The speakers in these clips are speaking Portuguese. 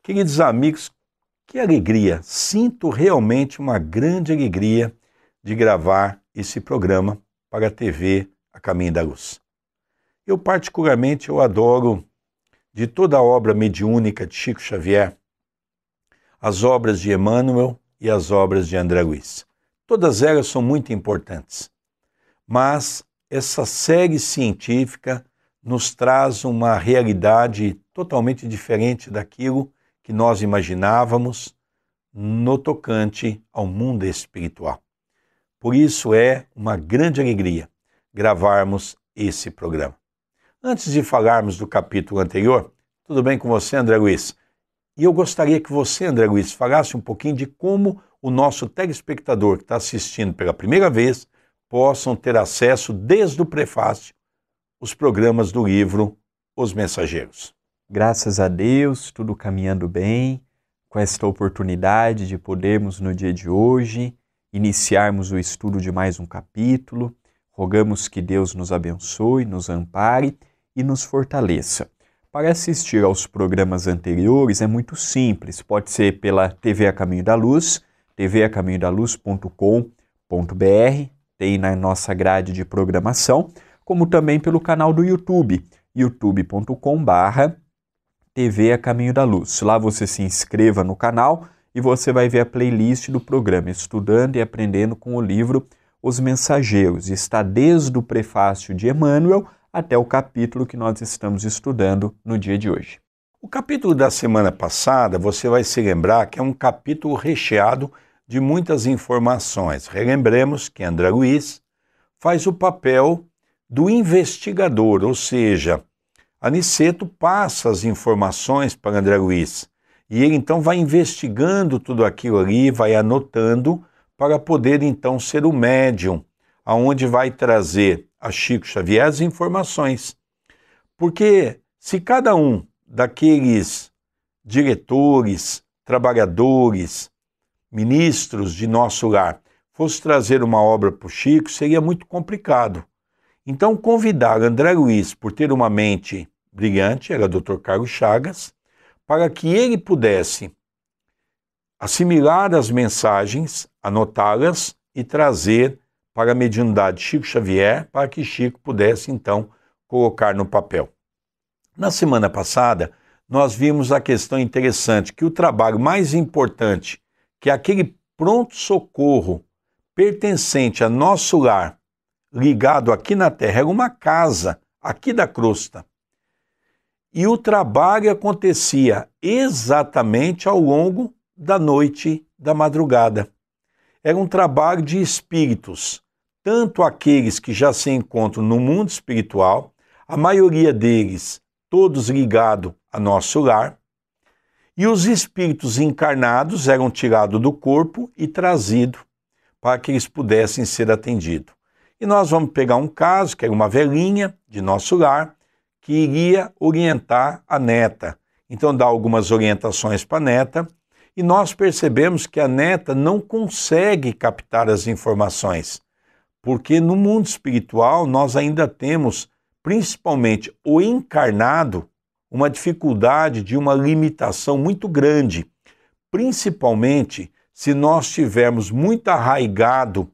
Queridos amigos, que alegria! Sinto realmente uma grande alegria de gravar esse programa para a TV A Caminho da Luz. Eu particularmente adoro de toda a obra mediúnica de Chico Xavier, as obras de Emmanuel e as obras de André Luiz. Todas elas são muito importantes, mas essa série científica nos traz uma realidade totalmente diferente daquilo que nós imaginávamos no tocante ao mundo espiritual. Por isso é uma grande alegria gravarmos esse programa. Antes de falarmos do capítulo anterior, tudo bem com você, André Luiz? E eu gostaria que você, André Luiz, falasse um pouquinho de como o nosso telespectador que está assistindo pela primeira vez possam ter acesso desde o prefácio os programas do livro Os Mensageiros. Graças a Deus, tudo caminhando bem, com esta oportunidade de podermos no dia de hoje iniciarmos o estudo de mais um capítulo. Rogamos que Deus nos abençoe, nos ampare e nos fortaleça. Para assistir aos programas anteriores é muito simples, pode ser pela TV A Caminho da Luz, tvacaminhodaluz.com.br, tem na nossa grade de programação, como também pelo canal do YouTube, youtube.com/TV A Caminho da Luz. Lá você se inscreva no canal e você vai ver a playlist do programa Estudando e Aprendendo com o livro Os Mensageiros. Está desde o prefácio de Emmanuel até o capítulo que nós estamos estudando no dia de hoje. O capítulo da semana passada, você vai se lembrar que é um capítulo recheado de muitas informações. Relembremos que André Luiz faz o papel do investigador, ou seja, Aniceto passa as informações para André Luiz e ele então vai investigando tudo aquilo ali, vai anotando para poder então ser o médium, aonde vai trazer a Chico Xavier as informações. Porque se cada um daqueles diretores, trabalhadores, ministros de nosso lar fosse trazer uma obra para o Chico, seria muito complicado. Então, convidar André Luiz, por ter uma mente brilhante, era Dr. Carlos Chagas, para que ele pudesse assimilar as mensagens, anotá-las e trazer para a mediunidade de Chico Xavier, para que Chico pudesse, então, colocar no papel. Na semana passada, nós vimos a questão interessante, que o trabalho mais importante, que é aquele pronto-socorro pertencente a nosso lar, ligado aqui na Terra, era uma casa aqui da crosta. E o trabalho acontecia exatamente ao longo da noite, da madrugada. Era um trabalho de espíritos, tanto aqueles que já se encontram no mundo espiritual, a maioria deles todos ligados a nosso lar, e os espíritos encarnados eram tirados do corpo e trazidos para que eles pudessem ser atendidos. E nós vamos pegar um caso, que era uma velhinha de nosso lar, que iria orientar a neta. Então dá algumas orientações para a neta, e nós percebemos que a neta não consegue captar as informações, porque no mundo espiritual nós ainda temos, principalmente o encarnado, uma dificuldade de uma limitação muito grande, principalmente se nós tivermos muito arraigado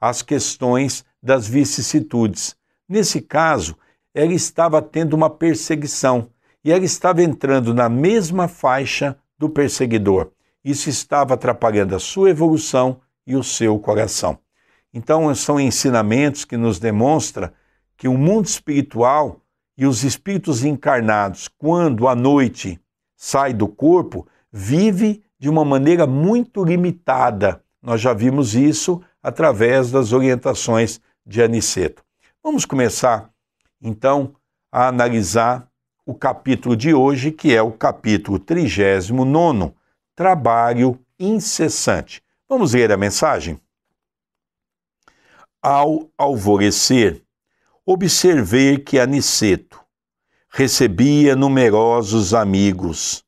as questões das vicissitudes. Nesse caso, ela estava tendo uma perseguição e ela estava entrando na mesma faixa do perseguidor. Isso estava atrapalhando a sua evolução e o seu coração. Então, são ensinamentos que nos demonstram que o mundo espiritual e os espíritos encarnados, quando à noite sai do corpo, vive de uma maneira muito limitada. Nós já vimos isso através das orientações de Aniceto. Vamos começar, então, a analisar o capítulo de hoje, que é o capítulo 39, Trabalho Incessante. Vamos ler a mensagem? Ao alvorecer, observei que Aniceto recebia numerosos amigos,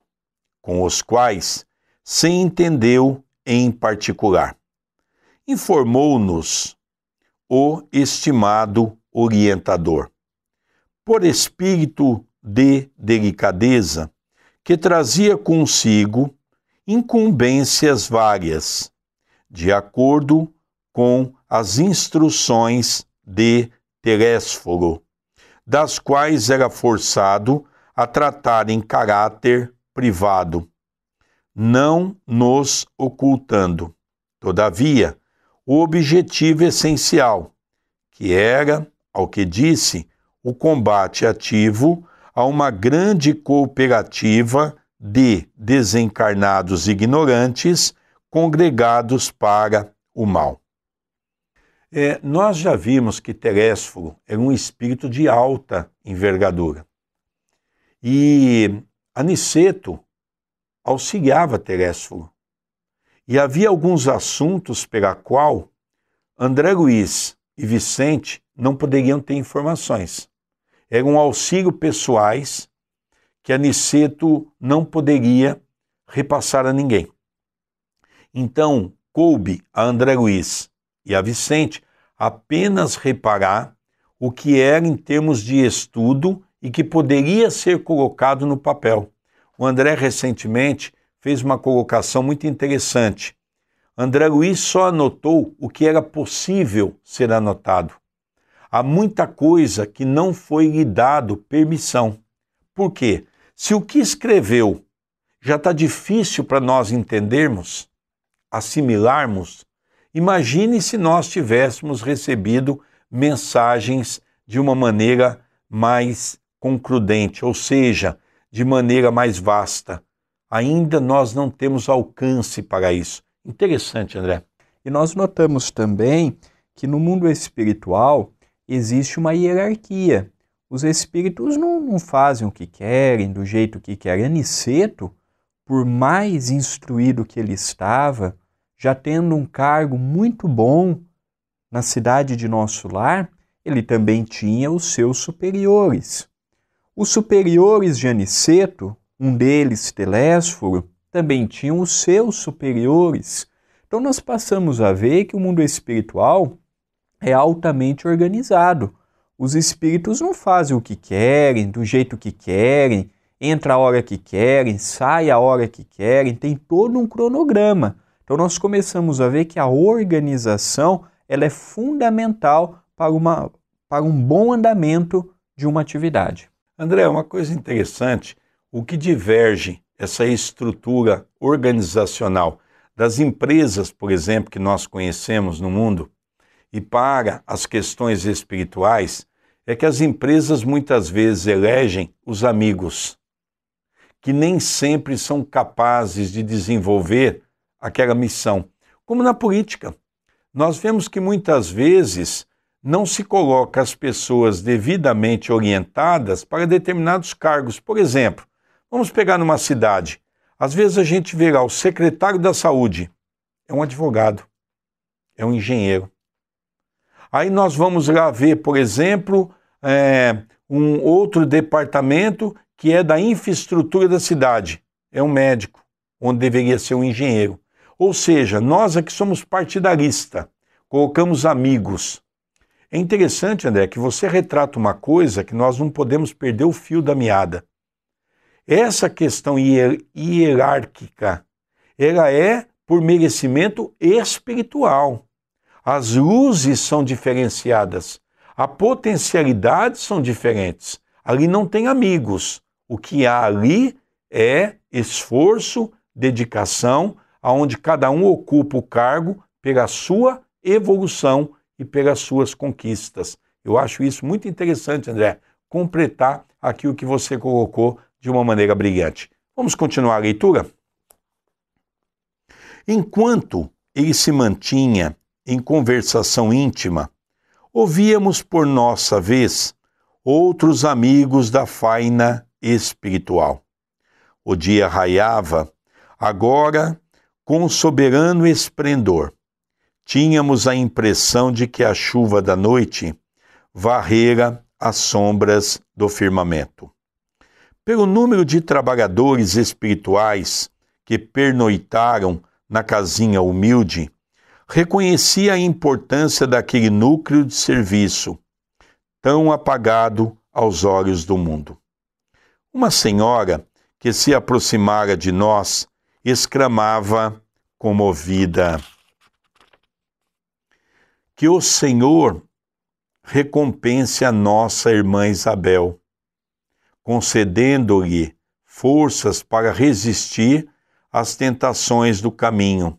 com os quais se entendeu em particular. Informou-nos o estimado orientador, por espírito de delicadeza, que trazia consigo incumbências várias, de acordo com as instruções de Telésforo, das quais era forçado a tratar em caráter privado, não nos ocultando, todavia, o objetivo essencial, que era, ao que disse, o combate ativo a uma grande cooperativa de desencarnados ignorantes congregados para o mal. Nós já vimos que Telésforo era um espírito de alta envergadura. E Aniceto auxiliava Telésforo. E havia alguns assuntos pela qual André Luiz e Vicente não poderiam ter informações. Eram auxílios pessoais que Aniceto não poderia repassar a ninguém. Então, coube a André Luiz e a Vicente apenas reparar o que era em termos de estudo e que poderia ser colocado no papel. O André recentemente fez uma colocação muito interessante. André Luiz só anotou o que era possível ser anotado. Há muita coisa que não foi lhe dado permissão. Por quê? Se o que escreveu já está difícil para nós entendermos, assimilarmos, imagine se nós tivéssemos recebido mensagens de uma maneira mais concludente, ou seja, de maneira mais vasta. Ainda nós não temos alcance para isso. Interessante, André. E nós notamos também que no mundo espiritual existe uma hierarquia. Os espíritos não fazem o que querem, do jeito que querem. Aniceto, por mais instruído que ele estava, já tendo um cargo muito bom na cidade de Nosso Lar, ele também tinha os seus superiores. Os superiores de Aniceto, um deles, Telésforo, também tinham os seus superiores. Então nós passamos a ver que o mundo espiritual é altamente organizado. Os espíritos não fazem o que querem, do jeito que querem, entra a hora que querem, sai a hora que querem, tem todo um cronograma. Então nós começamos a ver que a organização ela é fundamental para um bom andamento de uma atividade. André, uma coisa interessante, o que diverge essa estrutura organizacional das empresas, por exemplo, que nós conhecemos no mundo, e para as questões espirituais, é que as empresas muitas vezes elegem os amigos, que nem sempre são capazes de desenvolver aquela missão. Como na política, nós vemos que muitas vezes não se coloca as pessoas devidamente orientadas para determinados cargos. Por exemplo, vamos pegar numa cidade, às vezes a gente vê lá o secretário da saúde, é um advogado, é um engenheiro. Aí nós vamos lá ver, por exemplo, um outro departamento que é da infraestrutura da cidade, é um médico, onde deveria ser um engenheiro. Ou seja, nós aqui somos partidarista, colocamos amigos. É interessante, André, que você retrata uma coisa que nós não podemos perder o fio da meada. Essa questão hierárquica, ela é por merecimento espiritual. As luzes são diferenciadas, as potencialidades são diferentes. Ali não tem amigos. O que há ali é esforço, dedicação, onde cada um ocupa o cargo pela sua evolução e pelas suas conquistas. Eu acho isso muito interessante, André, completar aqui o que você colocou de uma maneira brilhante. Vamos continuar a leitura? Enquanto ele se mantinha em conversação íntima, ouvíamos por nossa vez outros amigos da faina espiritual. O dia raiava, agora com soberano esplendor. Tínhamos a impressão de que a chuva da noite varrera as sombras do firmamento. Pelo número de trabalhadores espirituais que pernoitaram na casinha humilde, reconheci a importância daquele núcleo de serviço, tão apagado aos olhos do mundo. Uma senhora que se aproximara de nós, exclamava comovida: que o Senhor recompense a nossa irmã Isabel, concedendo-lhe forças para resistir às tentações do caminho.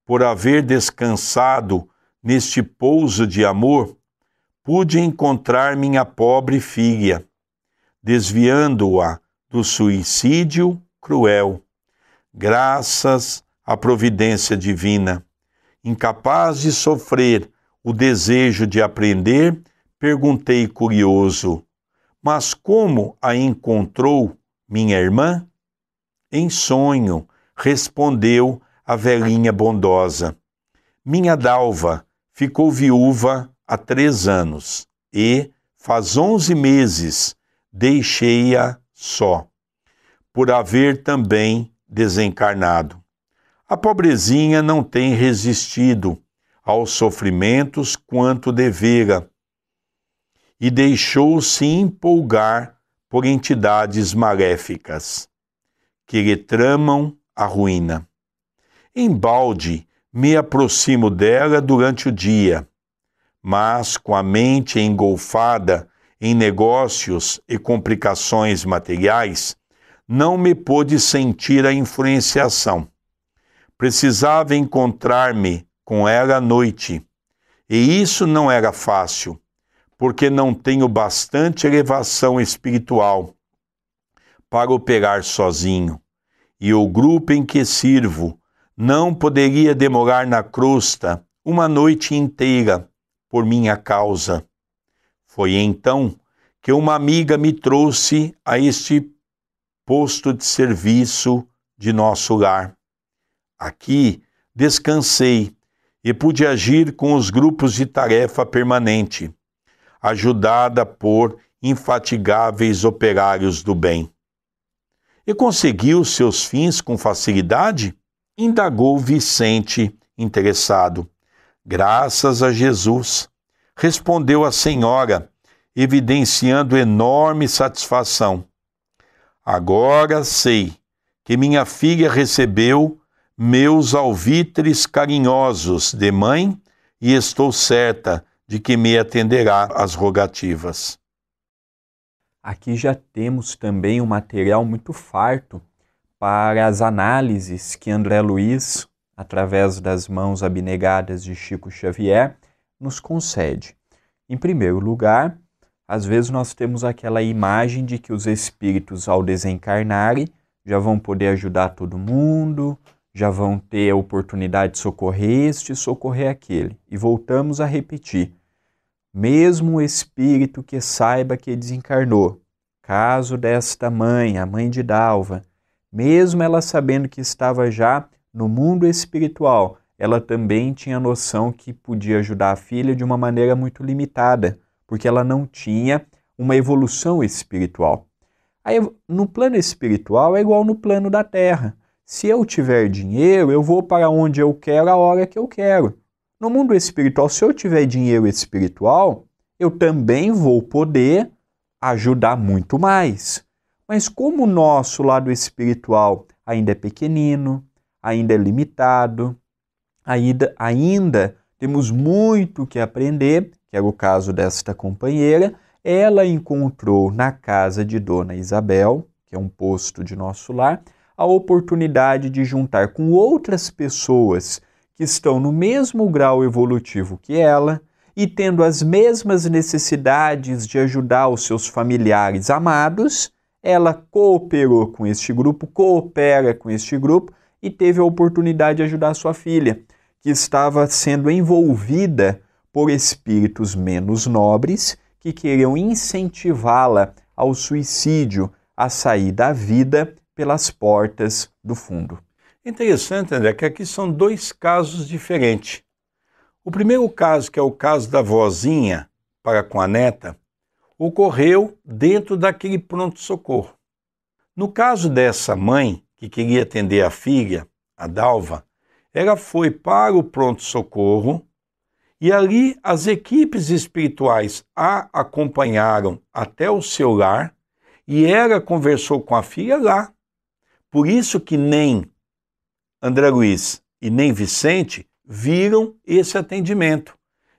Por haver descansado neste pouso de amor, pude encontrar minha pobre filha, desviando-a do suicídio cruel. Graças à providência divina, incapaz de sofrer o desejo de aprender, perguntei curioso: mas como a encontrou minha irmã? Em sonho, respondeu a velhinha bondosa: minha Dalva ficou viúva há 3 anos e, faz 11 meses, deixei-a só, por haver também desencarnado. A pobrezinha não tem resistido aos sofrimentos quanto devera e deixou-se empolgar por entidades maléficas que lhe tramam a ruína. Embalde me aproximo dela durante o dia, mas com a mente engolfada em negócios e complicações materiais, não me pôde sentir a influenciação. Precisava encontrar-me com ela à noite, e isso não era fácil, porque não tenho bastante elevação espiritual para operar sozinho, e o grupo em que sirvo não poderia demorar na crosta uma noite inteira por minha causa. Foi então que uma amiga me trouxe a este posto de serviço de nosso lar. Aqui descansei e pude agir com os grupos de tarefa permanente, ajudada por infatigáveis operários do bem. E conseguiu seus fins com facilidade? Indagou Vicente, interessado. Graças a Jesus, respondeu a senhora, evidenciando enorme satisfação. Agora sei que minha filha recebeu meus alvitres carinhosos de mãe e estou certa de que me atenderá às rogativas. Aqui já temos também um material muito farto para as análises que André Luiz, através das mãos abnegadas de Chico Xavier, nos concede. Em primeiro lugar, às vezes nós temos aquela imagem de que os espíritos, ao desencarnarem, já vão poder ajudar todo mundo, já vão ter a oportunidade de socorrer este e socorrer aquele. E voltamos a repetir, mesmo o espírito que saiba que desencarnou, caso desta mãe, a mãe de Dalva, mesmo ela sabendo que estava já no mundo espiritual, ela também tinha noção que podia ajudar a filha de uma maneira muito limitada, porque ela não tinha uma evolução espiritual. Aí, no plano espiritual é igual no plano da Terra. Se eu tiver dinheiro, eu vou para onde eu quero, a hora que eu quero. No mundo espiritual, se eu tiver dinheiro espiritual, eu também vou poder ajudar muito mais. Mas como o nosso lado espiritual ainda é pequenino, ainda é limitado, ainda temos muito que aprender, que era o caso desta companheira, ela encontrou na casa de Dona Isabel, que é um posto de nosso lar, a oportunidade de juntar com outras pessoas que estão no mesmo grau evolutivo que ela e tendo as mesmas necessidades de ajudar os seus familiares amados, ela cooperou com este grupo, coopera com este grupo e teve a oportunidade de ajudar a sua filha, que estava sendo envolvida por espíritos menos nobres que queriam incentivá-la ao suicídio, a sair da vida pelas portas do fundo. Interessante, André, que aqui são 2 casos diferentes. O primeiro caso, que é o caso da vozinha para com a neta, ocorreu dentro daquele pronto-socorro. No caso dessa mãe, que queria atender a filha, a Dalva, ela foi para o pronto-socorro e ali as equipes espirituais a acompanharam até o seu lar e ela conversou com a filha lá. Por isso que nem André Luiz e nem Vicente viram esse atendimento.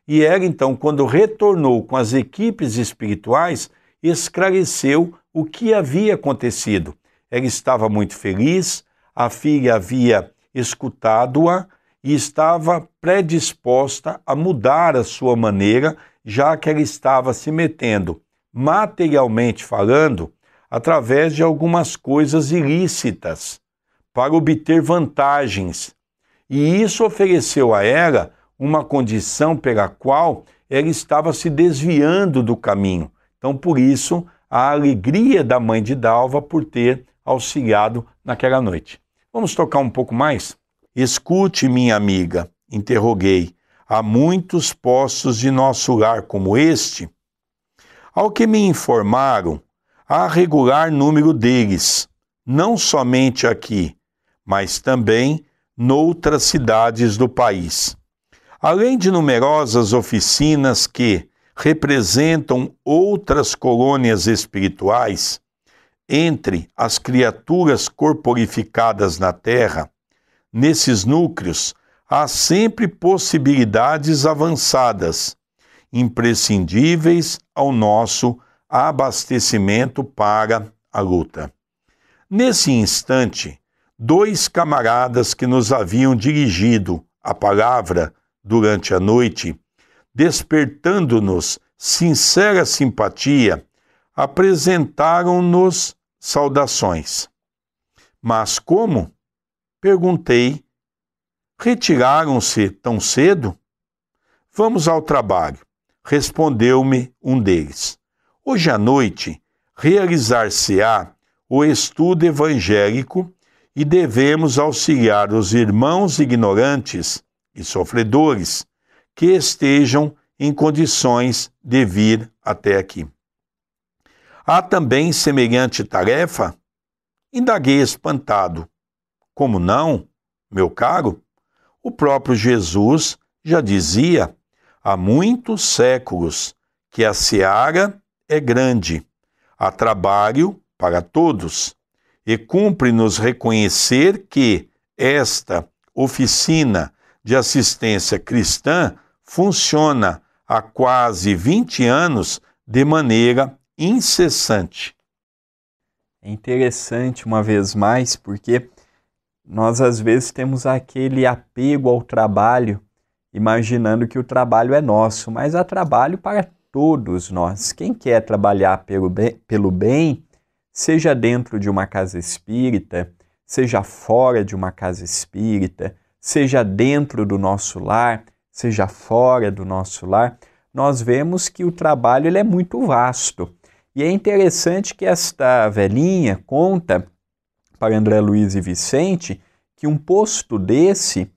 E ela, então, quando retornou com as equipes espirituais, esclareceu o que havia acontecido. Ela estava muito feliz, a filha havia escutado-a e estava predisposta a mudar a sua maneira, já que ela estava se metendo, materialmente falando, através de algumas coisas ilícitas, para obter vantagens. E isso ofereceu a ela uma condição pela qual ela estava se desviando do caminho. Então, por isso, a alegria da mãe de Dalva por ter auxiliado naquela noite. Vamos tocar um pouco mais? Escute, minha amiga, interroguei, há muitos postos de nosso lar como este? Ao que me informaram, há regular número deles, não somente aqui, mas também noutras cidades do país. Além de numerosas oficinas que representam outras colônias espirituais, entre as criaturas corporificadas na Terra, nesses núcleos há sempre possibilidades avançadas, imprescindíveis ao nosso abastecimento para a luta. Nesse instante, 2 camaradas que nos haviam dirigido a palavra durante a noite, despertando-nos sincera simpatia, apresentaram-nos saudações. Mas como? Perguntei. Retiraram-se tão cedo? Vamos ao trabalho, respondeu-me um deles. Hoje à noite realizar-se-á o estudo evangélico e devemos auxiliar os irmãos ignorantes e sofredores que estejam em condições de vir até aqui. Há também semelhante tarefa? Indaguei espantado. Como não, meu caro? O próprio Jesus já dizia há muitos séculos que a seara é grande, há trabalho para todos, e cumpre-nos reconhecer que esta oficina de assistência cristã funciona há quase 20 anos de maneira incessante. É interessante, uma vez mais, porque nós às vezes temos aquele apego ao trabalho, imaginando que o trabalho é nosso, mas há trabalho para todos nós. Quem quer trabalhar pelo bem, seja dentro de uma casa espírita, seja fora de uma casa espírita, seja dentro do nosso lar, seja fora do nosso lar, nós vemos que o trabalho ele é muito vasto. E é interessante que esta velhinha conta para André Luiz e Vicente que um posto desse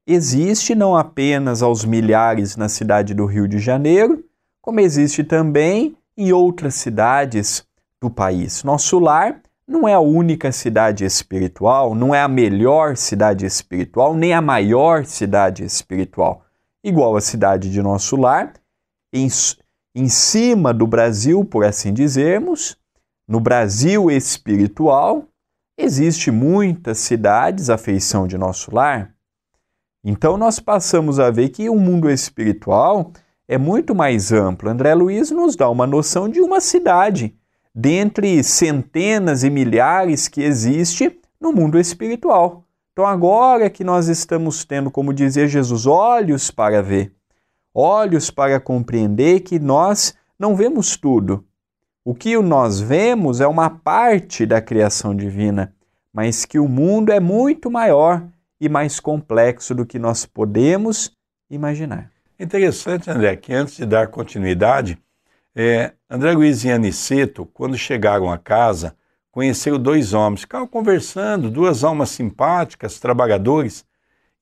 existe não apenas aos milhares na cidade do Rio de Janeiro, como existe também em outras cidades do país. Nosso lar não é a única cidade espiritual, não é a melhor cidade espiritual, nem a maior cidade espiritual. Igual a cidade de nosso lar, em cima do Brasil, por assim dizermos, no Brasil espiritual, existe muitas cidades à feição de nosso lar. Então nós passamos a ver que o mundo espiritual é muito mais amplo. André Luiz nos dá uma noção de uma cidade, dentre centenas e milhares que existe no mundo espiritual. Então agora que nós estamos tendo, como dizia Jesus, olhos para ver, olhos para compreender que nós não vemos tudo. O que nós vemos é uma parte da criação divina, mas que o mundo é muito maior e mais complexo do que nós podemos imaginar. Interessante, André, que antes de dar continuidade, André Luiz e Aniceto, quando chegaram a casa, conheceram 2 homens, ficaram conversando, 2 almas simpáticas, trabalhadores,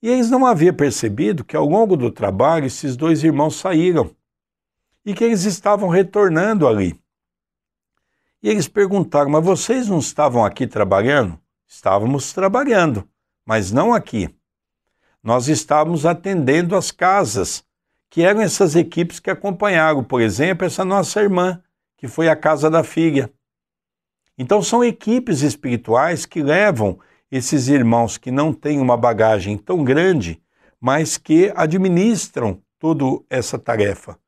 e eles não haviam percebido que ao longo do trabalho esses 2 irmãos saíram e que eles estavam retornando ali. E eles perguntaram, mas vocês não estavam aqui trabalhando? Estávamos trabalhando, mas não aqui. Nós estávamos atendendo as casas, que eram essas equipes que acompanharam, por exemplo, essa nossa irmã, que foi à casa da filha. Então são equipes espirituais que levam esses irmãos que não têm uma bagagem tão grande, mas que administram toda essa tarefa.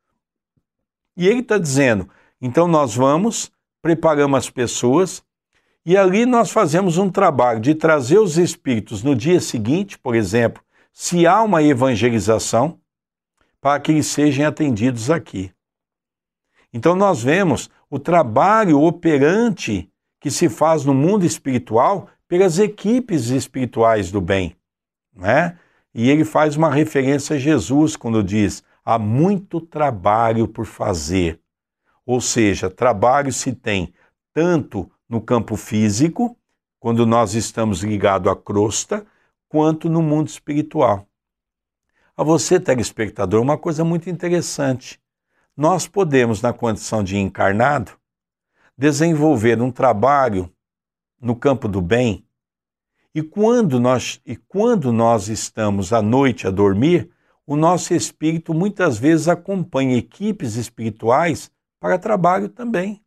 E ele está dizendo, então nós vamos, preparamos as pessoas, e ali nós fazemos um trabalho de trazer os espíritos no dia seguinte, por exemplo, se há uma evangelização, para que eles sejam atendidos aqui. Então nós vemos o trabalho operante que se faz no mundo espiritual pelas equipes espirituais do bem, né? E ele faz uma referência a Jesus quando diz, há muito trabalho por fazer. Ou seja, trabalho se tem tanto no campo físico, quando nós estamos ligados à crosta, quanto no mundo espiritual. A você, telespectador, uma coisa muito interessante. Nós podemos, na condição de encarnado, desenvolver um trabalho no campo do bem, e quando nós estamos à noite a dormir, o nosso espírito muitas vezes acompanha equipes espirituais para trabalho também.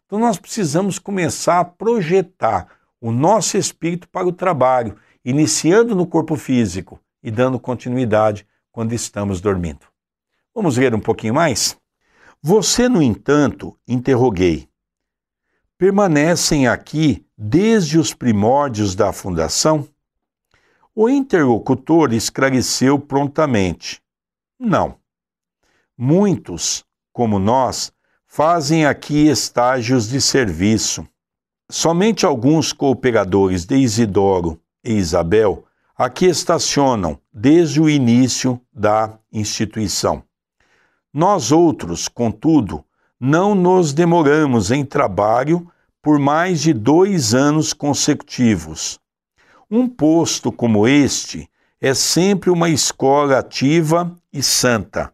Então nós precisamos começar a projetar o nosso espírito para o trabalho, iniciando no corpo físico e dando continuidade quando estamos dormindo. Vamos ler um pouquinho mais? Você, no entanto, interroguei, permanecem aqui desde os primórdios da fundação? O interlocutor esclareceu prontamente. Não. Muitos, como nós, fazem aqui estágios de serviço. Somente alguns cooperadores de Isidoro e Isabel aqui estacionam desde o início da instituição. Nós outros, contudo, não nos demoramos em trabalho por mais de 2 anos consecutivos. Um posto como este é sempre uma escola ativa e santa,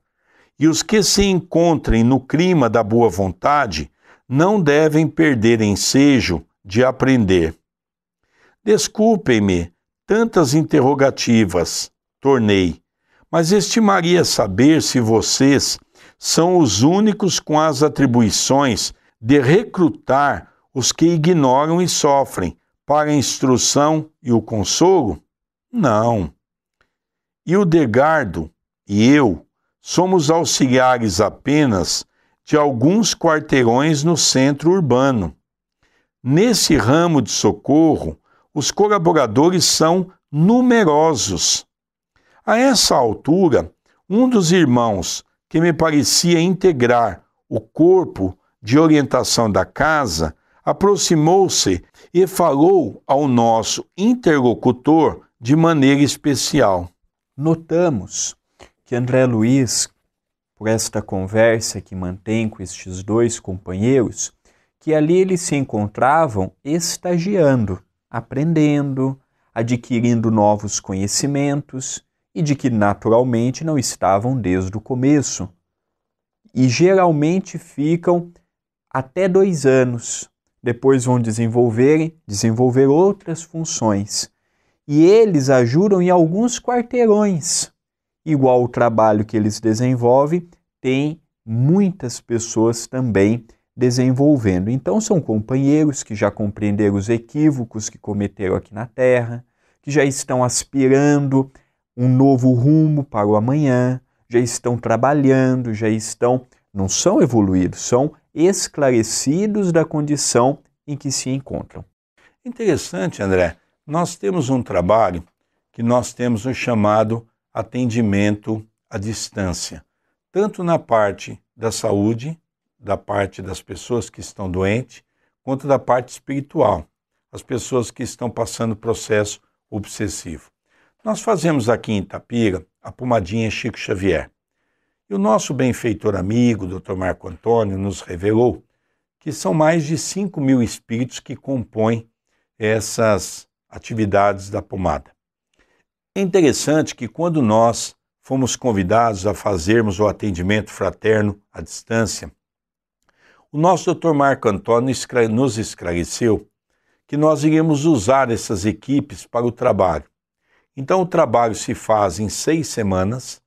e os que se encontrem no clima da boa vontade não devem perder ensejo de aprender. Desculpem-me tantas interrogativas, tornei, mas estimaria saber se vocês são os únicos com as atribuições de recrutar os que ignoram e sofrem para a instrução e o consolo? Não. E o Degardo e eu somos auxiliares apenas de alguns quarteirões no centro urbano. Nesse ramo de socorro, os colaboradores são numerosos. A essa altura, um dos irmãos que me parecia integrar o corpo de orientação da casa, aproximou-se e falou ao nosso interlocutor de maneira especial. Notamos que André Luiz, por esta conversa que mantém com estes 2 companheiros, que ali eles se encontravam estagiando, aprendendo, adquirindo novos conhecimentos, e de que naturalmente não estavam desde o começo. E geralmente ficam até 2 anos. Depois vão desenvolver outras funções. E eles ajudam em alguns quarteirões. Igual o trabalho que eles desenvolvem, tem muitas pessoas também desenvolvendo. Então são companheiros que já compreenderam os equívocos que cometeram aqui na Terra, que já estão aspirando um novo rumo para o amanhã, já estão trabalhando, não são evoluídos, são esclarecidos da condição em que se encontram. Interessante, André. Nós temos um trabalho que nós temos o chamado atendimento à distância, tanto na parte da saúde, da parte das pessoas que estão doentes, quanto da parte espiritual, as pessoas que estão passando processo obsessivo. Nós fazemos aqui em Itapira a pomadinha Chico Xavier. E o nosso benfeitor amigo, Dr. Marco Antônio, nos revelou que são mais de 5.000 espíritos que compõem essas atividades da pomada. É interessante que quando nós fomos convidados a fazermos o atendimento fraterno à distância, o nosso Dr. Marco Antônio nos esclareceu que nós iríamos usar essas equipes para o trabalho. Então o trabalho se faz em 6 semanas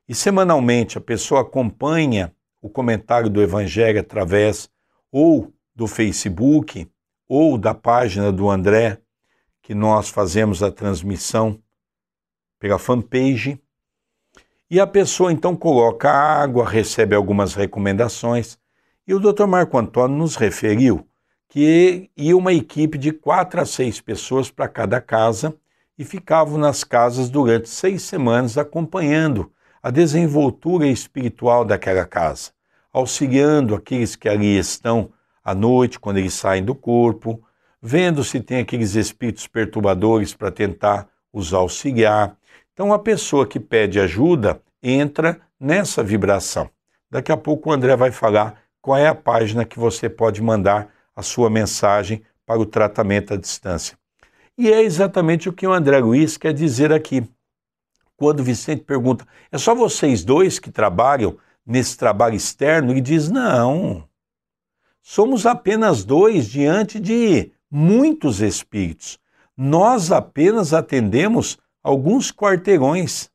e semanalmente a pessoa acompanha o comentário do Evangelho através ou do Facebook ou da página do André, que nós fazemos a transmissão pela fanpage. E a pessoa então coloca água, recebe algumas recomendações. E o Dr. Marco Antônio nos referiu que ia uma equipe de 4 a 6 pessoas para cada casa e ficavam nas casas durante 6 semanas acompanhando a desenvoltura espiritual daquela casa, auxiliando aqueles que ali estão à noite, quando eles saem do corpo, vendo se tem aqueles espíritos perturbadores para tentar os auxiliar. Então a pessoa que pede ajuda entra nessa vibração. Daqui a pouco o André vai falar qual é a página que você pode mandar a sua mensagem para o tratamento à distância. E é exatamente o que o André Luiz quer dizer aqui. Quando o Vicente pergunta, é só vocês dois que trabalham nesse trabalho externo? Ele diz, não, somos apenas 2 diante de muitos espíritos. Nós apenas atendemos alguns quarteirões.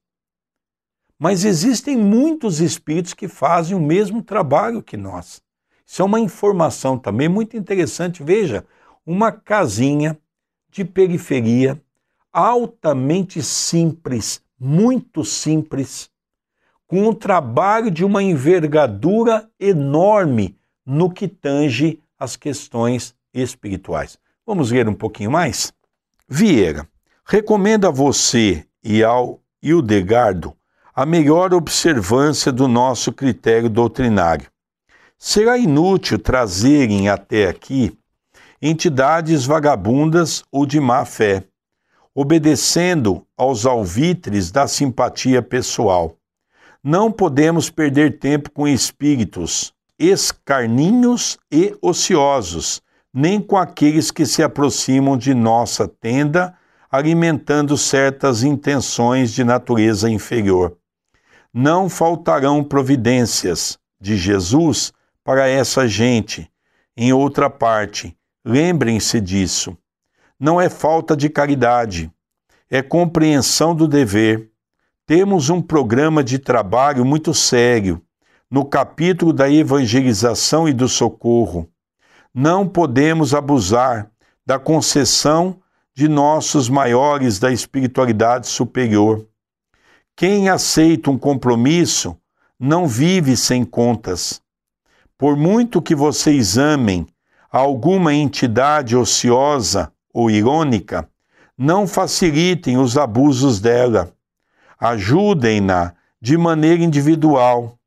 Mas existem muitos espíritos que fazem o mesmo trabalho que nós. Isso é uma informação também muito interessante. Veja, uma casinha de periferia, altamente simples, muito simples, com um trabalho de uma envergadura enorme no que tange as questões espirituais. Vamos ler um pouquinho mais? Vieira, recomendo a você e ao Hildegardo a melhor observância do nosso critério doutrinário. Será inútil trazerem até aqui entidades vagabundas ou de má fé, obedecendo aos alvitres da simpatia pessoal. Não podemos perder tempo com espíritos escarninhos e ociosos, nem com aqueles que se aproximam de nossa tenda, alimentando certas intenções de natureza inferior. Não faltarão providências de Jesus para essa gente. Em outra parte, lembrem-se disso. Não é falta de caridade, é compreensão do dever. Temos um programa de trabalho muito sério no capítulo da evangelização e do socorro. Não podemos abusar da concessão de nossos maiores da espiritualidade superior. Quem aceita um compromisso não vive sem contas. Por muito que vocês amem alguma entidade ociosa ou irônica, não facilitem os abusos dela. Ajudem-na de maneira individual,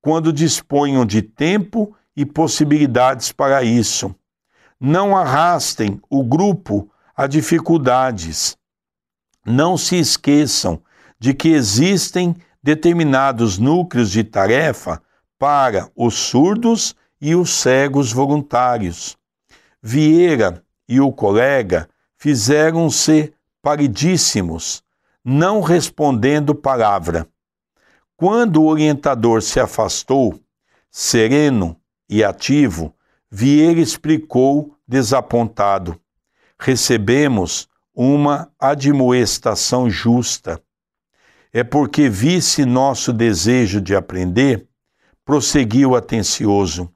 quando disponham de tempo e possibilidades para isso. Não arrastem o grupo a dificuldades. Não se esqueçam de que existem determinados núcleos de tarefa para os surdos e os cegos voluntários. Vieira e o colega fizeram-se paridíssimos, não respondendo palavra. Quando o orientador se afastou, sereno e ativo, Vieira explicou desapontado. Recebemos uma admoestação justa. É porque visse nosso desejo de aprender, prosseguiu atencioso.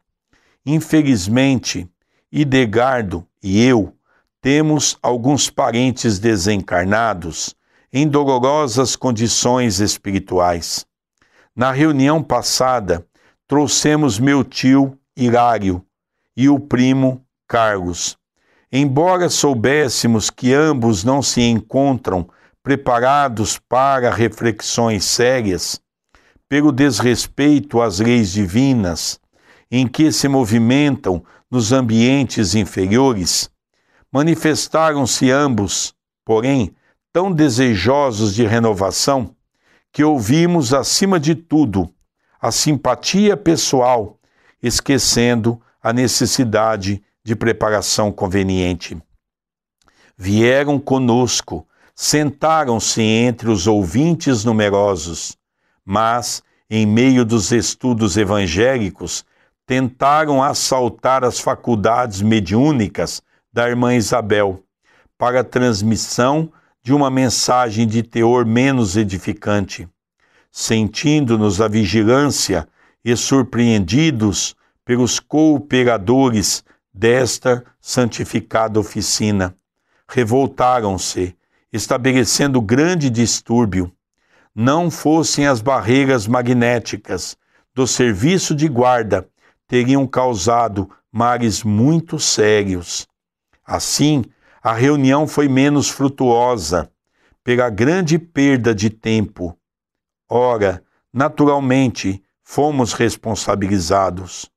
Infelizmente, Hildegardo e eu temos alguns parentes desencarnados em dolorosas condições espirituais. Na reunião passada, trouxemos meu tio Hilário e o primo Carlos. Embora soubéssemos que ambos não se encontram preparados para reflexões sérias, pelo desrespeito às leis divinas em que se movimentam nos ambientes inferiores, manifestaram-se ambos, porém, tão desejosos de renovação, que ouvimos, acima de tudo, a simpatia pessoal, esquecendo a necessidade de preparação conveniente. Vieram conosco, sentaram-se entre os ouvintes numerosos, mas, em meio dos estudos evangélicos, tentaram assaltar as faculdades mediúnicas da irmã Isabel, para a transmissão de uma mensagem de teor menos edificante. Sentindo-nos a vigilância e surpreendidos pelos cooperadores desta santificada oficina. Revoltaram-se, estabelecendo grande distúrbio. Não fossem as barreiras magnéticas do serviço de guarda, teriam causado males muito sérios. Assim, a reunião foi menos frutuosa, pela grande perda de tempo. Ora, naturalmente, fomos responsabilizados.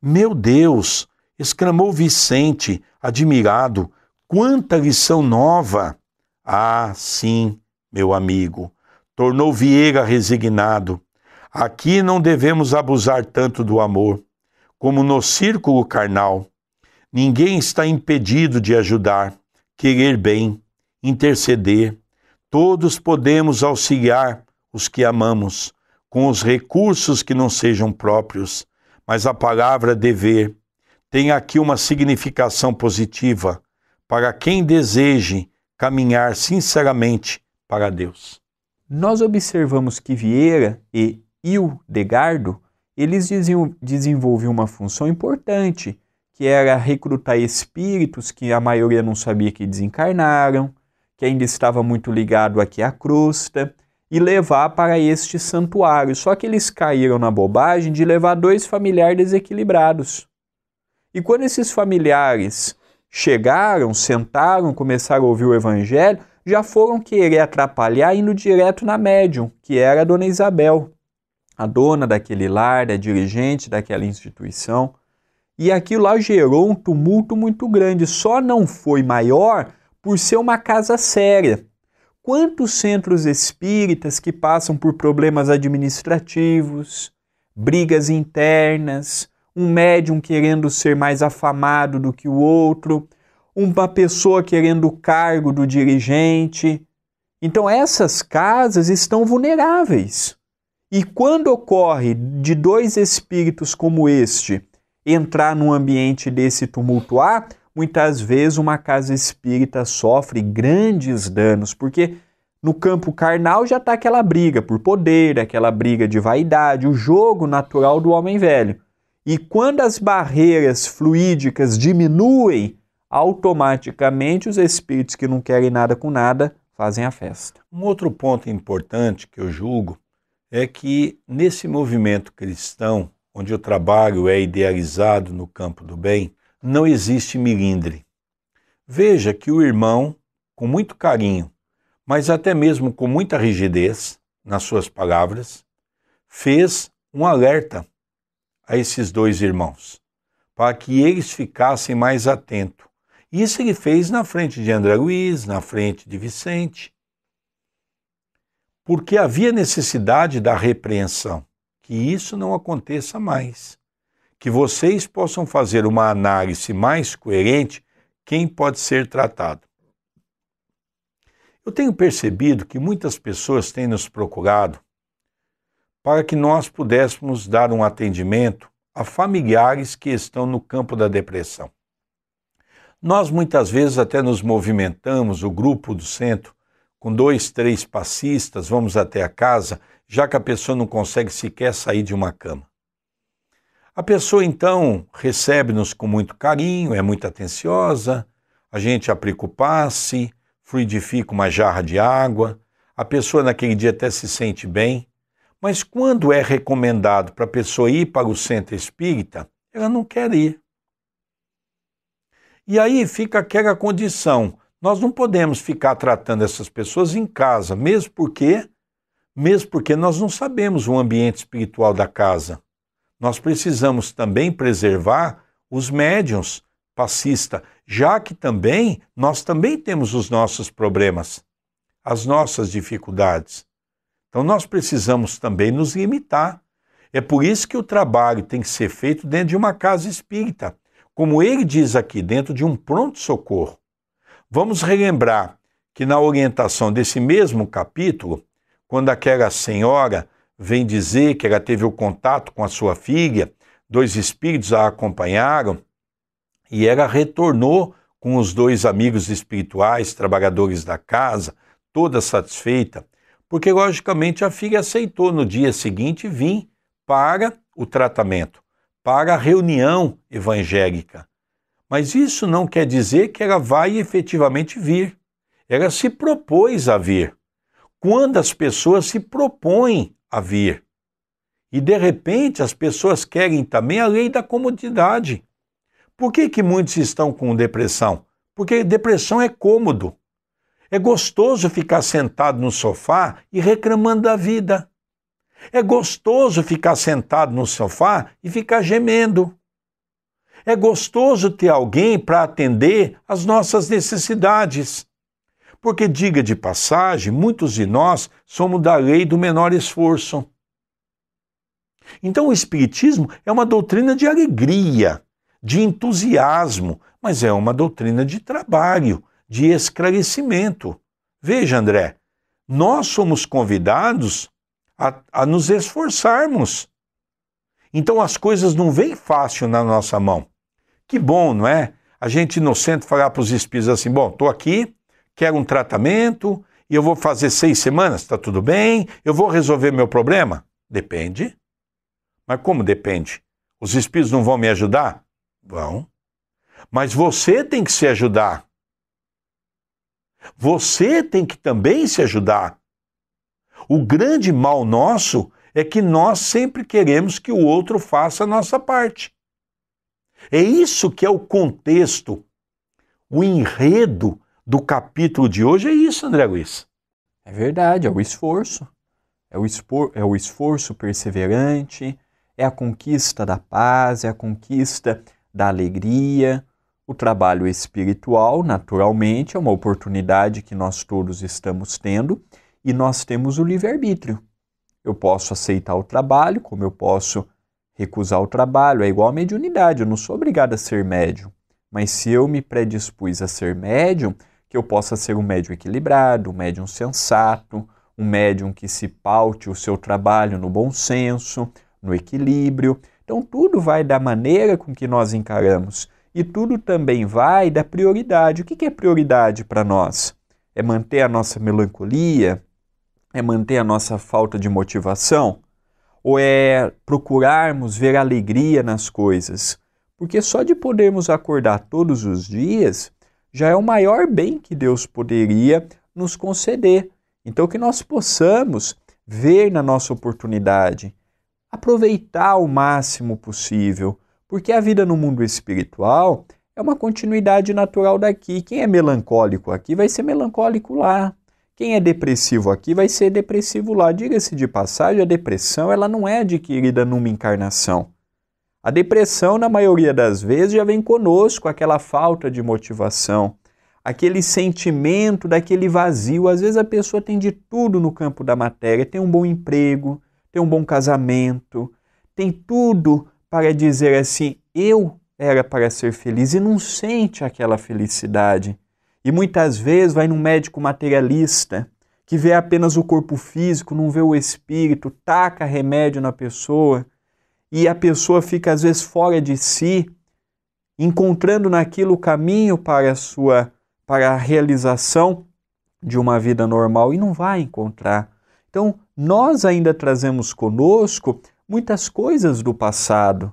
Meu Deus! Exclamou Vicente, admirado. Quanta lição nova! Ah, sim, meu amigo, tornou Vieira resignado. Aqui não devemos abusar tanto do amor, como no círculo carnal. Ninguém está impedido de ajudar, querer bem, interceder. Todos podemos auxiliar os que amamos, com os recursos que não sejam próprios, mas a palavra dever tem aqui uma significação positiva para quem deseje caminhar sinceramente para Deus. Nós observamos que Vieira e Hildegardo, eles desenvolviam uma função importante, que era recrutar espíritos que a maioria não sabia que desencarnaram, que ainda estava muito ligado aqui à crosta, e levar para este santuário. Só que eles caíram na bobagem de levar 2 familiares desequilibrados. E quando esses familiares chegaram, sentaram, começaram a ouvir o evangelho, já foram querer atrapalhar indo direto na médium, que era a dona Isabel, a dona daquele lar, a dirigente daquela instituição. E aquilo lá gerou um tumulto muito grande. Só não foi maior por ser uma casa séria. Quantos centros espíritas que passam por problemas administrativos, brigas internas, um médium querendo ser mais afamado do que o outro, uma pessoa querendo o cargo do dirigente. Então essas casas estão vulneráveis. E quando ocorre de 2 espíritos como este entrar num ambiente desse tumultuar, muitas vezes uma casa espírita sofre grandes danos, porque no campo carnal já está aquela briga por poder, aquela briga de vaidade, o jogo natural do homem velho. E quando as barreiras fluídicas diminuem, automaticamente os espíritos que não querem nada com nada fazem a festa. Um outro ponto importante que eu julgo é que nesse movimento cristão, onde o trabalho é idealizado no campo do bem, não existe milindre. Veja que o irmão, com muito carinho, mas até mesmo com muita rigidez nas suas palavras, fez um alerta a esses 2 irmãos, para que eles ficassem mais atentos. Isso ele fez na frente de André Luiz, na frente de Vicente, porque havia necessidade da repreensão, que isso não aconteça mais, que vocês possam fazer uma análise mais coerente quem pode ser tratado. Eu tenho percebido que muitas pessoas têm nos procurado para que nós pudéssemos dar um atendimento a familiares que estão no campo da depressão. Nós muitas vezes até nos movimentamos, o grupo do centro, com 2, 3 passistas, vamos até a casa, já que a pessoa não consegue sequer sair de uma cama. A pessoa então recebe-nos com muito carinho, é muito atenciosa, a gente aplica o passe, fluidifica uma jarra de água, a pessoa naquele dia até se sente bem, mas quando é recomendado para a pessoa ir para o centro espírita, ela não quer ir. E aí fica aquela condição, nós não podemos ficar tratando essas pessoas em casa, mesmo porque nós não sabemos o ambiente espiritual da casa. Nós precisamos também preservar os médiuns passistas, já que nós também temos os nossos problemas, as nossas dificuldades. Então nós precisamos também nos limitar. É por isso que o trabalho tem que ser feito dentro de uma casa espírita, como ele diz aqui, dentro de um pronto-socorro. Vamos relembrar que na orientação desse mesmo capítulo, quando aquela senhora vem dizer que ela teve o contato com a sua filha, 2 espíritos a acompanharam, e ela retornou com os 2 amigos espirituais, trabalhadores da casa, toda satisfeita, porque logicamente a filha aceitou no dia seguinte vir para o tratamento, para a reunião evangélica. Mas isso não quer dizer que ela vai efetivamente vir. Ela se propôs a vir. Quando as pessoas se propõem a vir. E de repente as pessoas querem também a lei da comodidade. Por que muitos estão com depressão? Porque depressão é cômodo. É gostoso ficar sentado no sofá e reclamando da vida. É gostoso ficar sentado no sofá e ficar gemendo. É gostoso ter alguém para atender às nossas necessidades. Porque, diga de passagem, muitos de nós somos da lei do menor esforço. Então o Espiritismo é uma doutrina de alegria, de entusiasmo, mas é uma doutrina de trabalho, de esclarecimento. Veja, André, nós somos convidados a nos esforçarmos. Então as coisas não vêm fácil na nossa mão. Que bom, não é? A gente inocente falar para os espíritos assim, bom, estou aqui, quero um tratamento e eu vou fazer 6 semanas, está tudo bem? Eu vou resolver meu problema? Depende. Mas como depende? Os espíritos não vão me ajudar? Vão. Mas você tem que se ajudar. Você tem que também se ajudar. O grande mal nosso é que nós sempre queremos que o outro faça a nossa parte. É isso que é o contexto, o enredo do capítulo de hoje, é isso, André Luiz. É verdade, é o esforço. É o esforço perseverante, é a conquista da paz, é a conquista da alegria. O trabalho espiritual, naturalmente, é uma oportunidade que nós todos estamos tendo e nós temos o livre-arbítrio. Eu posso aceitar o trabalho, como eu posso recusar o trabalho. É igual à mediunidade, eu não sou obrigado a ser médium. Mas se eu me predispus a ser médium, que eu possa ser um médium equilibrado, um médium sensato, um médium que se paute o seu trabalho no bom senso, no equilíbrio. Então tudo vai da maneira com que nós encaramos. E tudo também vai da prioridade. O que é prioridade para nós? É manter a nossa melancolia? É manter a nossa falta de motivação? Ou é procurarmos ver alegria nas coisas? Porque só de podermos acordar todos os dias já é o maior bem que Deus poderia nos conceder. Então que nós possamos ver na nossa oportunidade, aproveitar o máximo possível, porque a vida no mundo espiritual é uma continuidade natural daqui. Quem é melancólico aqui vai ser melancólico lá. Quem é depressivo aqui vai ser depressivo lá. Diga-se de passagem, a depressão ela não é adquirida numa encarnação. A depressão, na maioria das vezes, já vem conosco, aquela falta de motivação, aquele sentimento daquele vazio. Às vezes a pessoa tem de tudo no campo da matéria, tem um bom emprego, tem um bom casamento, tem tudo para dizer assim, eu era para ser feliz, e não sente aquela felicidade. E muitas vezes vai num médico materialista, que vê apenas o corpo físico, não vê o espírito, taca remédio na pessoa, e a pessoa fica às vezes fora de si, encontrando naquilo o caminho para a realização de uma vida normal, e não vai encontrar. Então, nós ainda trazemos conosco muitas coisas do passado,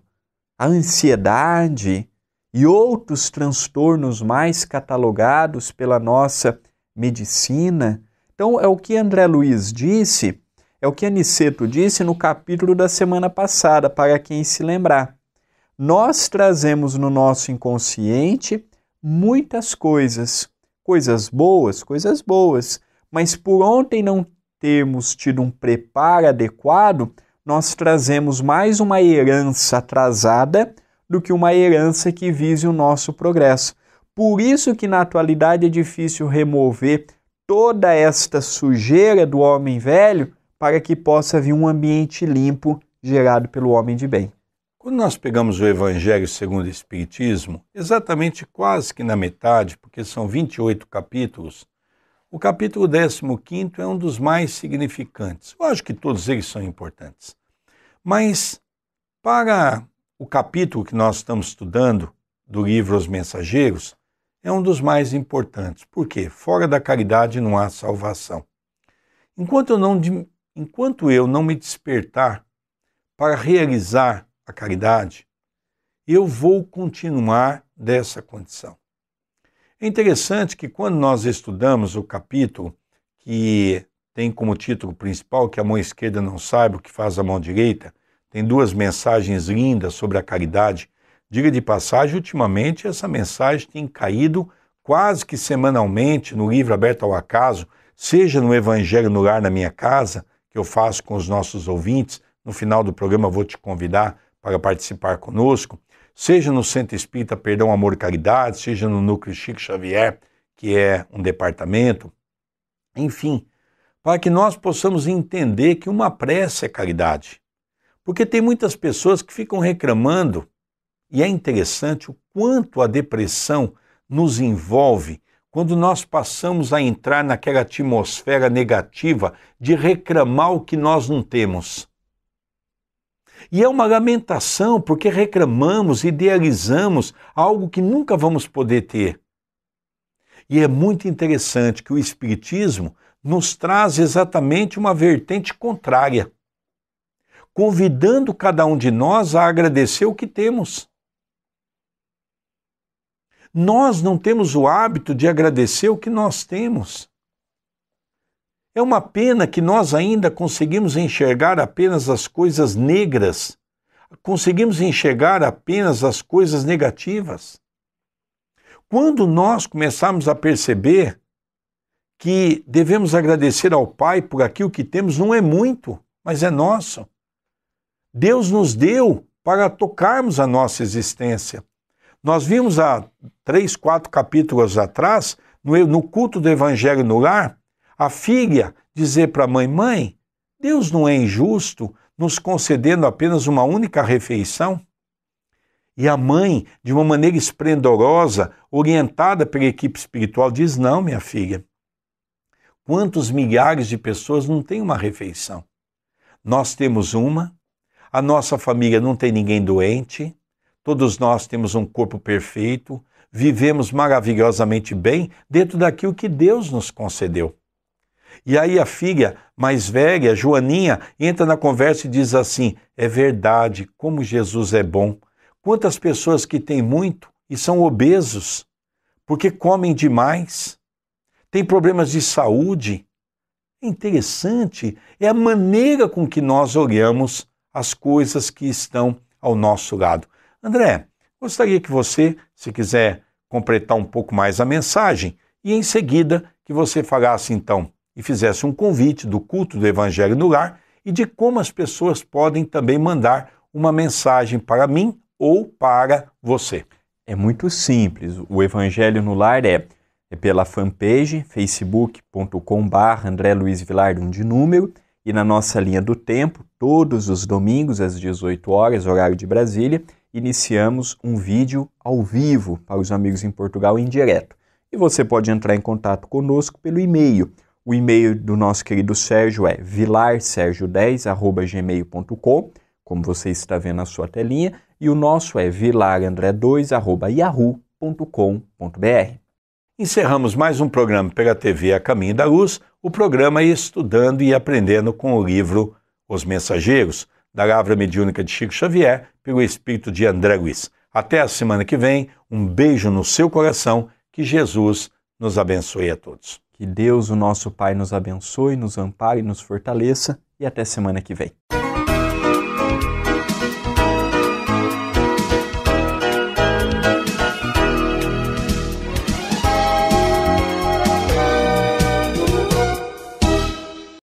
a ansiedade e outros transtornos mais catalogados pela nossa medicina. Então, é o que André Luiz disse, é o que Aniceto disse no capítulo da semana passada, para quem se lembrar. Nós trazemos no nosso inconsciente muitas coisas boas, mas por ontem não termos tido um preparo adequado, nós trazemos mais uma herança atrasada do que uma herança que vise o nosso progresso. Por isso que na atualidade é difícil remover toda esta sujeira do homem velho para que possa vir um ambiente limpo gerado pelo homem de bem. Quando nós pegamos o Evangelho segundo o Espiritismo, exatamente quase que na metade, porque são 28 capítulos, o capítulo 15º é um dos mais significantes. Eu acho que todos eles são importantes. Mas para o capítulo que nós estamos estudando do livro Os Mensageiros, é um dos mais importantes. Por quê? Fora da caridade não há salvação. Enquanto eu não me despertar para realizar a caridade, eu vou continuar dessa condição. É interessante que quando nós estudamos o capítulo que tem como título principal que a mão esquerda não saiba o que faz a mão direita, tem duas mensagens lindas sobre a caridade. Diga de passagem, ultimamente essa mensagem tem caído quase que semanalmente no livro Aberto ao Acaso, seja no Evangelho no Lar na Minha Casa, que eu faço com os nossos ouvintes. No final do programa vou te convidar para participar conosco, seja no Centro Espírita Perdão, Amor e Caridade, seja no Núcleo Chico Xavier, que é um departamento, enfim, para que nós possamos entender que uma prece é caridade. Porque tem muitas pessoas que ficam reclamando, e é interessante o quanto a depressão nos envolve quando nós passamos a entrar naquela atmosfera negativa de reclamar o que nós não temos. E é uma lamentação porque reclamamos, idealizamos algo que nunca vamos poder ter. E é muito interessante que o Espiritismo nos traz exatamente uma vertente contrária, convidando cada um de nós a agradecer o que temos. Nós não temos o hábito de agradecer o que nós temos. É uma pena que nós ainda conseguimos enxergar apenas as coisas negras, conseguimos enxergar apenas as coisas negativas. Quando nós começarmos a perceber que devemos agradecer ao Pai por aquilo que temos, não é muito, mas é nosso. Deus nos deu para tocarmos a nossa existência. Nós vimos há 3, 4 capítulos atrás, no culto do Evangelho no Lar, a filha dizer para a mãe: mãe, Deus não é injusto nos concedendo apenas uma única refeição? E a mãe, de uma maneira esplendorosa, orientada pela equipe espiritual, diz: não, minha filha, quantos milhares de pessoas não têm uma refeição? Nós temos uma, a nossa família não tem ninguém doente, todos nós temos um corpo perfeito, vivemos maravilhosamente bem dentro daquilo que Deus nos concedeu. E aí a filha mais velha, Joaninha, entra na conversa e diz assim: é verdade, como Jesus é bom. Quantas pessoas que têm muito e são obesos, porque comem demais, têm problemas de saúde. É interessante, é a maneira com que nós olhamos as coisas que estão ao nosso lado. André, gostaria que você, se quiser completar um pouco mais a mensagem, e em seguida que você falasse então e fizesse um convite do culto do Evangelho no Lar e de como as pessoas podem também mandar uma mensagem para mim ou para você. É muito simples. O Evangelho no Lar é pela fanpage facebook.com/André Luiz Vilar, de número, e na nossa linha do tempo, todos os domingos às 18 horas, horário de Brasília, iniciamos um vídeo ao vivo para os amigos em Portugal em direto. E você pode entrar em contato conosco pelo e-mail. O e-mail do nosso querido Sérgio é vilarsergio10@gmail.com, como você está vendo na sua telinha, e o nosso é vilarandré2@yahoo.com.br. Encerramos mais um programa pela TV A Caminho da Luz, o programa Estudando e Aprendendo com o livro Os Mensageiros, da Lavra Mediúnica de Chico Xavier, pelo Espírito de André Luiz. Até a semana que vem, um beijo no seu coração, que Jesus nos abençoe a todos. Que Deus, o nosso Pai, nos abençoe, nos ampare, nos fortaleça, e até semana que vem.